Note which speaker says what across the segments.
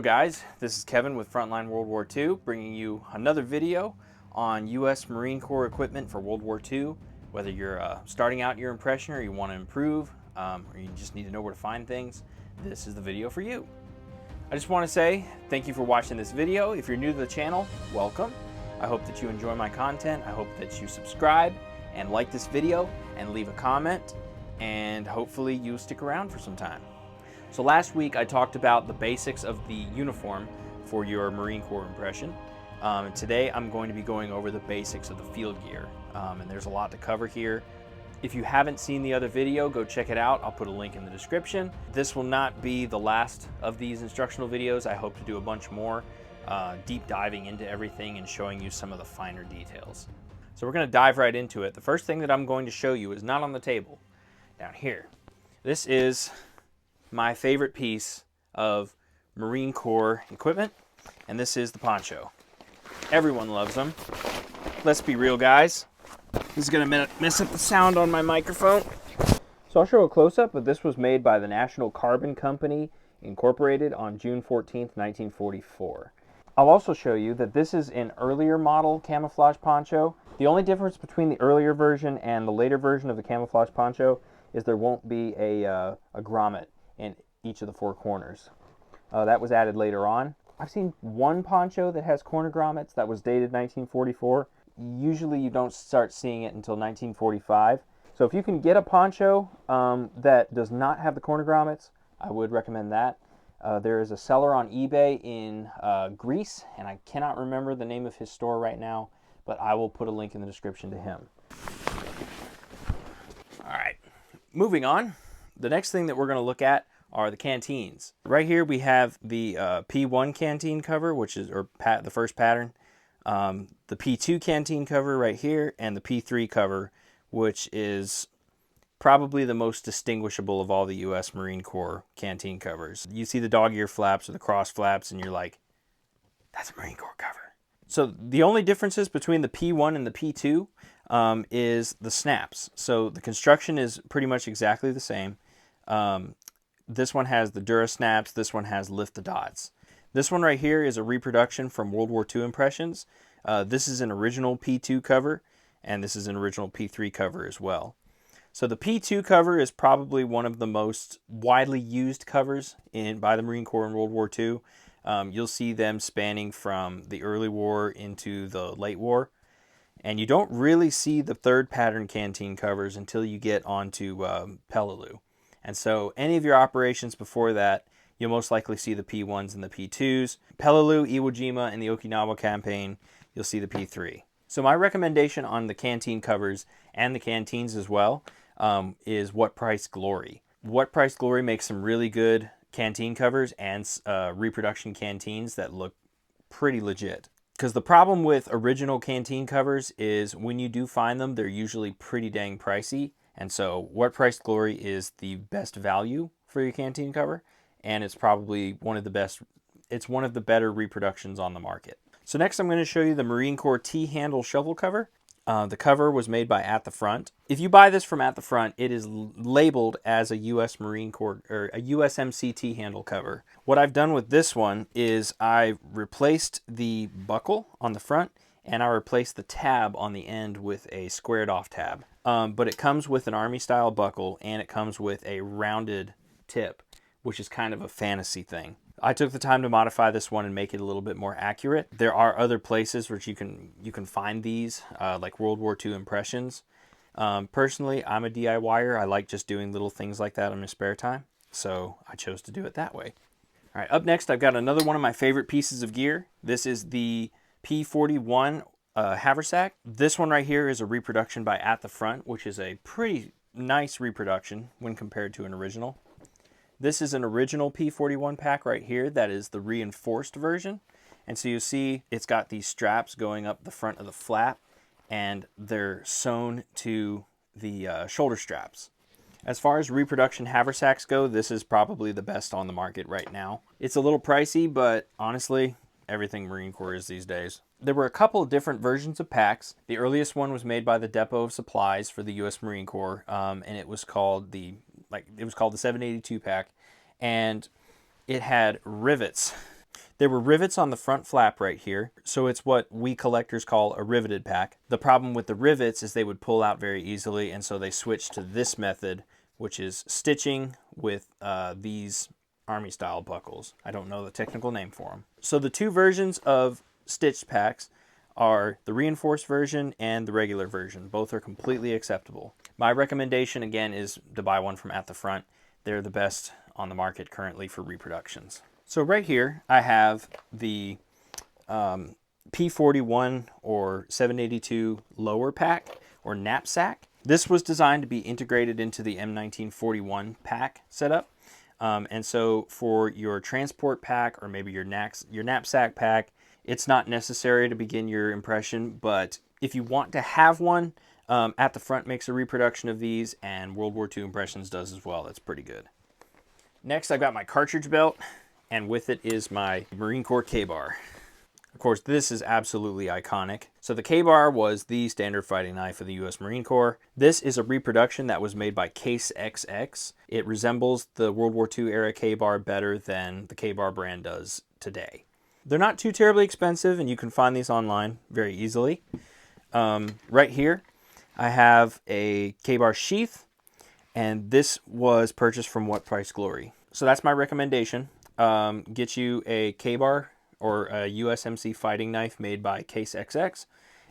Speaker 1: guys, this is Kevin with Frontline World War II, bringing you another video on U.S. Marine Corps equipment for World War II. Whether you're starting out your impression or you want to improve, or you just need to know where to find things, this is the video for you. I just want to say thank you for watching this video. If you're new to the channel, welcome. I hope that you enjoy my content. I hope that you subscribe and like this video and leave a comment, and hopefully you stick around for some time. So last week I talked about the basics of the uniform for your Marine Corps impression. Today I'm going to be going over the basics of the field gear. And there's a lot to cover here. If you haven't seen the other video, go check it out. I'll put a link in the description. This will not be the last of these instructional videos. I hope to do a bunch more, deep diving into everything and showing you some of the finer details. So we're going to dive right into it. The first thing that I'm going to show you is not on the table, down here. This is my favorite piece of Marine Corps equipment, and this is the poncho. Everyone loves them. Let's be real, guys. This is going to mess up the sound on my microphone. So I'll show a close-up, but this was made by the National Carbon Company, Incorporated, on June 14th, 1944. I'll also show you that this is an earlier model camouflage poncho. The only difference between the earlier version and the later version of the camouflage poncho is there won't be a grommet in each of the four corners. That was added later on. I've seen one poncho that has corner grommets that was dated 1944. Usually you don't start seeing it until 1945. So if you can get a poncho that does not have the corner grommets, I would recommend that. There is a seller on eBay in Greece, and I cannot remember the name of his store right now, but I will put a link in the description to him. All right, moving on. The next thing that we're going to look at are the canteens. Right here we have the P1 canteen cover, which is the first pattern, the P2 canteen cover right here, and the P3 cover, which is probably the most distinguishable of all the U.S. Marine Corps canteen covers. You see the dog ear flaps or the cross flaps, and you're like, that's a Marine Corps cover. So the only differences between the P1 and the P2 is the snaps. So the construction is pretty much exactly the same. This one has the Dura snaps, this one has lift the dots. This one right here is a reproduction from World War II impressions. This is an original P2 cover, and this is an original P3 cover as well. So the P2 cover is probably one of the most widely used covers by the Marine Corps in World War II. You'll see them spanning from the early war into the late war. And you don't really see the third pattern canteen covers until you get onto Peleliu. And so any of your operations before that, you'll most likely see the P1s and the P2s. Peleliu, Iwo Jima, and the Okinawa campaign, you'll see the P3. So my recommendation on the canteen covers and the canteens as well is What Price Glory. What Price Glory makes some really good canteen covers and reproduction canteens that look pretty legit. Because the problem with original canteen covers is when you do find them, they're usually pretty dang pricey. And so What Price Glory is the best value for your canteen cover, and it's probably one of the best, it's one of the better reproductions on the market. So next I'm going to show you the Marine Corps T-handle shovel cover. The cover was made by At the Front. If you buy this from At the Front, it is labeled as a U.S. Marine Corps or a Usmc T-handle cover. What I've done with this one is I replaced the buckle on the front, and I replaced the tab on the end with a squared off tab. But it comes with an Army style buckle, and it comes with a rounded tip, which is kind of a fantasy thing. I took the time to modify this one and make it a little bit more accurate. There are other places which you can find these, like World War II impressions. Personally, I'm a DIYer. I like just doing little things like that in my spare time, so I chose to do it that way. All right, up next I've got another one of my favorite pieces of gear. This is the P41 Haversack. This one right here is a reproduction by At the Front, which is a pretty nice reproduction when compared to an original. This is an original P41 pack right here. That is the reinforced version. And so you see it's got these straps going up the front of the flap, and they're sewn to the shoulder straps. As far as reproduction haversacks go, this is probably the best on the market right now. It's a little pricey, but honestly, everything Marine Corps is these days. There were a couple of different versions of packs. The earliest one was made by the Depot of Supplies for the U.S. Marine Corps, and it was called the 782 pack, and it had rivets There were rivets on the front flap right here, so it's what we collectors call a riveted pack. The problem with the rivets is they would pull out very easily, and so they switched to this method, which is stitching with these Army style buckles. I don't know the technical name for them. So the two versions of stitched packs are the reinforced version and the regular version. Both are completely acceptable. My recommendation again is to buy one from At the Front. They're the best on the market currently for reproductions. So right here I have the P41 or 782 lower pack or knapsack. This was designed to be integrated into the M1941 pack setup. And so for your transport pack or maybe your knapsack pack, it's not necessary to begin your impression, but if you want to have one, At the Front makes a reproduction of these, and World War II Impressions does as well. That's pretty good. Next, I've got my cartridge belt, and with it is my Marine Corps K-bar. Of course, this is absolutely iconic. So the K-bar was the standard fighting knife of the U.S. Marine Corps. This is a reproduction that was made by Case XX. It resembles the World War II era K-bar better than the K-bar brand does today. They're not too terribly expensive, and you can find these online very easily. Right here, I have a K-bar sheath, and this was purchased from What Price Glory. So that's my recommendation. Get you a K-bar or a USMC fighting knife made by Case XX,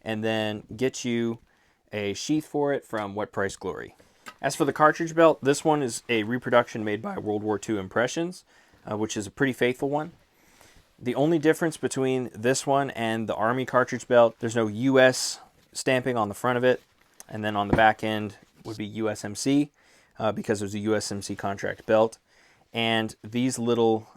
Speaker 1: and then get you a sheath for it from What Price Glory. As for the cartridge belt, this one is a reproduction made by World War II Impressions, which is a pretty faithful one. The only difference between this one and the Army cartridge belt, there's no US stamping on the front of it, and then on the back end would be USMC because there's a USMC contract belt. And these little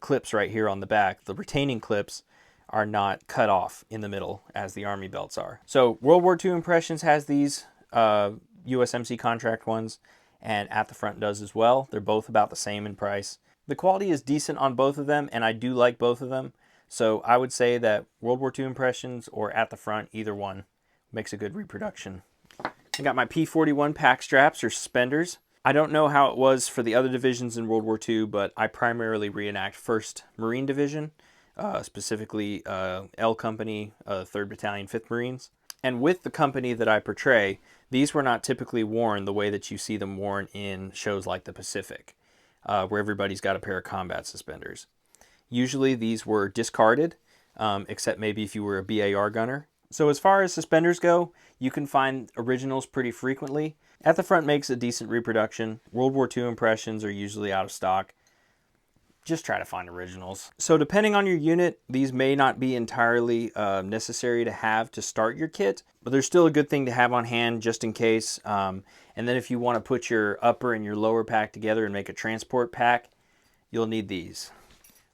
Speaker 1: clips right here on the back, the retaining clips, are not cut off in the middle as the Army belts are. So World War II Impressions has these USMC contract ones, and At the Front does as well. They're both about the same in price. The quality is decent on both of them, and I do like both of them. So I would say that World War II Impressions or At the Front, either one, makes a good reproduction. I got my P41 pack straps or suspenders. I don't know how it was for the other divisions in World War II, but I primarily reenact 1st Marine Division, specifically L Company, 3rd Battalion, 5th Marines. And with the company that I portray, these were not typically worn the way that you see them worn in shows like the Pacific, where everybody's got a pair of combat suspenders. Usually these were discarded, except maybe if you were a BAR gunner. So as far as suspenders go, you can find originals pretty frequently. At the Front makes a decent reproduction. World War II Impressions are usually out of stock. Just try to find originals. So depending on your unit, these may not be entirely necessary to have to start your kit, but they're still a good thing to have on hand just in case. And then if you want to put your upper and your lower pack together and make a transport pack, you'll need these.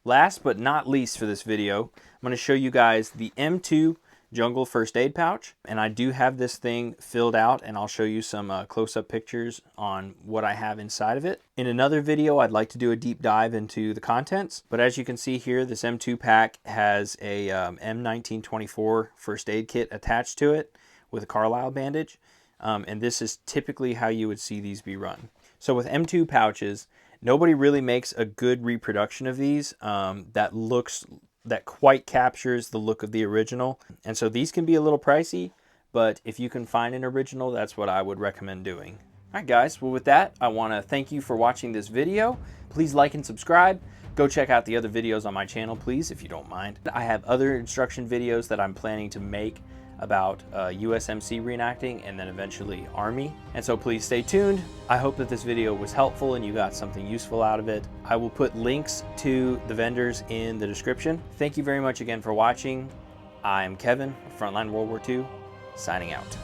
Speaker 1: Last but not least for this video, I'm going to show you guys the M2 Jungle First Aid Pouch, and I do have this thing filled out, and I'll show you some close-up pictures on what I have inside of it. In another video, I'd like to do a deep dive into the contents, but as you can see here, this M2 pack has a M1924 first aid kit attached to it with a Carlisle bandage, and this is typically how you would see these be run. So with M2 pouches, nobody really makes a good reproduction of these that quite captures the look of the original. And so these can be a little pricey, but if you can find an original, that's what I would recommend doing. All right, guys. Well, with that, I want to thank you for watching this video. Please like and subscribe. Go check out the other videos on my channel, please, if you don't mind. I have other instruction videos that I'm planning to make about USMC reenacting and then eventually Army. And so please stay tuned. I hope that this video was helpful and you got something useful out of it. I will put links to the vendors in the description. Thank you very much again for watching. I'm Kevin, Frontline World War II, signing out.